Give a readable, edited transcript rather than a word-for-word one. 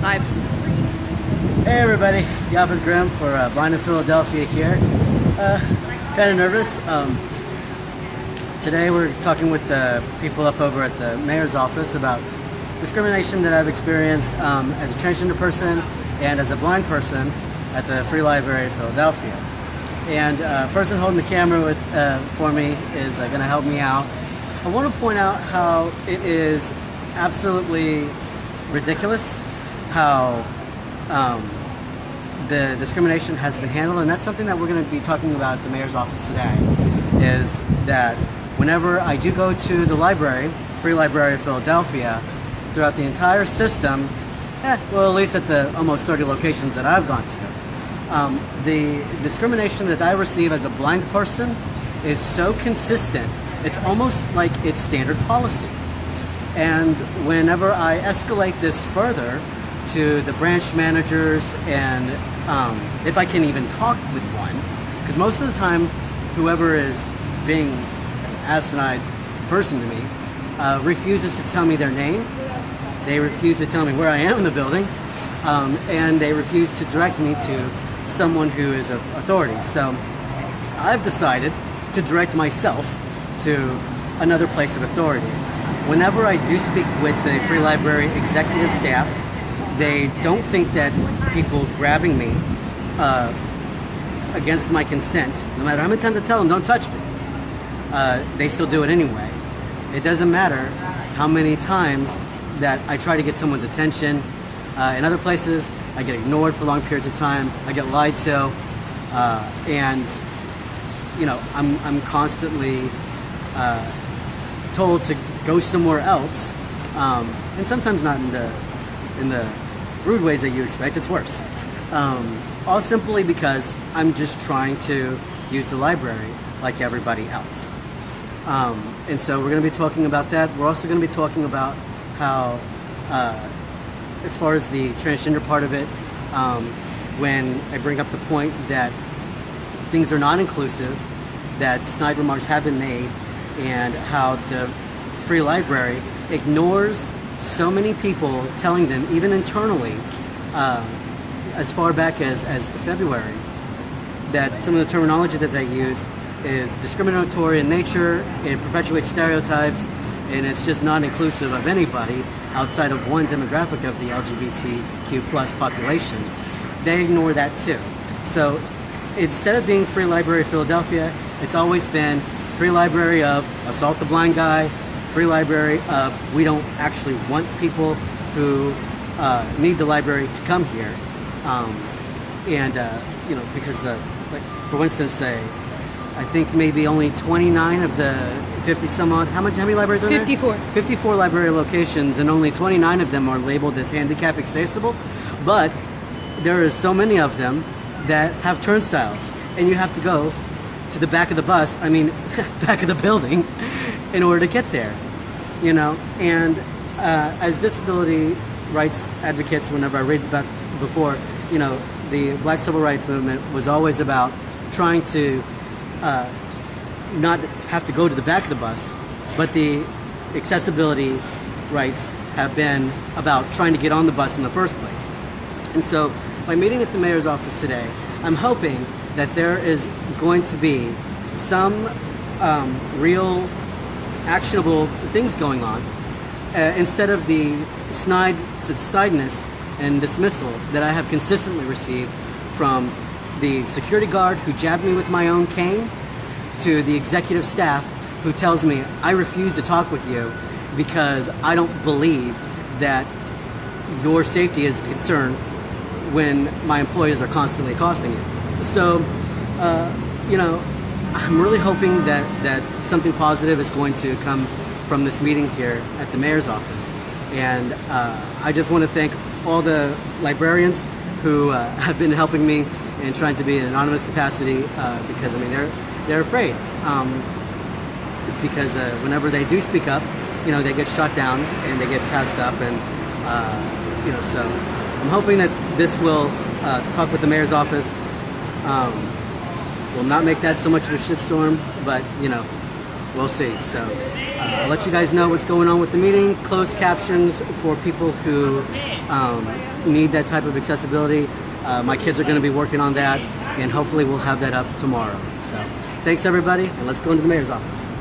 Live. Hey everybody, Yaffa Grimm for Blind in Philadelphia here. Kind of nervous. Today we're talking with the people up over at the mayor's office about discrimination that I've experienced as a transgender person and as a blind person at the Free Library of Philadelphia. And a person holding the camera for me is going to help me out. I want to point out how it is absolutely ridiculous how the discrimination has been handled, and that's something that we're going to be talking about at the mayor's office today, is that whenever I do go to the library, Free Library of Philadelphia, throughout the entire system, well, at least at the almost 30 locations that I've gone to, the discrimination that I receive as a blind person is so consistent, it's almost like it's standard policy. And whenever I escalate this further to the branch managers and if I can even talk with one, because most of the time whoever is being asinine person to me refuses to tell me their name, they refuse to tell me where I am in the building, and they refuse to direct me to someone who is of authority. So I've decided to direct myself to another place of authority. Whenever I do speak with the Free Library executive staff, they don't think that people grabbing me against my consent, no matter how many times I tell them don't touch me, they still do it anyway. It doesn't matter how many times that I try to get someone's attention. In other places, I get ignored for long periods of time, I get lied to, and you know, I'm constantly told to go somewhere else, and sometimes not in the rude ways that you expect. It's worse. All simply because I'm just trying to use the library like everybody else. And so we're going to be talking about that. We're also going to be talking about how, as far as the transgender part of it, when I bring up the point that things are not inclusive, that snide remarks have been made, and how the Free Library ignores so many people telling them, even internally, as far back as February, that some of the terminology that they use is discriminatory in nature, it perpetuates stereotypes, and it's just not inclusive of anybody outside of one demographic of the LGBTQ plus population. They ignore that too. So instead of being Free Library of Philadelphia, it's always been Free Library of Assault the Blind Guy, Free Library of we don't actually want people who need the library to come here. You know, because like for instance, I think maybe only 29 of the 50 some odd, how many libraries are 54. there? 54 library locations, and only 29 of them are labeled as handicap accessible, but there are so many of them that have turnstiles, and you have to go to the back of the bus, back of the building, in order to get there, you know. And as disability rights advocates, whenever I read about before, you know, the Black Civil Rights Movement was always about trying to not have to go to the back of the bus, but the accessibility rights have been about trying to get on the bus in the first place. And so by meeting at the mayor's office today, I'm hoping that there is going to be some real actionable things going on instead of the snideness and dismissal that I have consistently received from the security guard who jabbed me with my own cane to the executive staff who tells me I refuse to talk with you because I don't believe that your safety is a concern when my employees are constantly accosting you. So, you know, I'm really hoping that something positive is going to come from this meeting here at the mayor's office. And I just want to thank all the librarians who have been helping me and trying to be in an anonymous capacity because, I mean, they're afraid. Because whenever they do speak up, you know, they get shut down and they get passed up. And, you know, so I'm hoping that this will talk with the mayor's office. Will not make that so much of a shitstorm, but, you know, we'll see. So I'll let you guys know what's going on with the meeting. Closed captions for people who need that type of accessibility. My kids are going to be working on that, and hopefully we'll have that up tomorrow. So thanks everybody, and let's go into the mayor's office.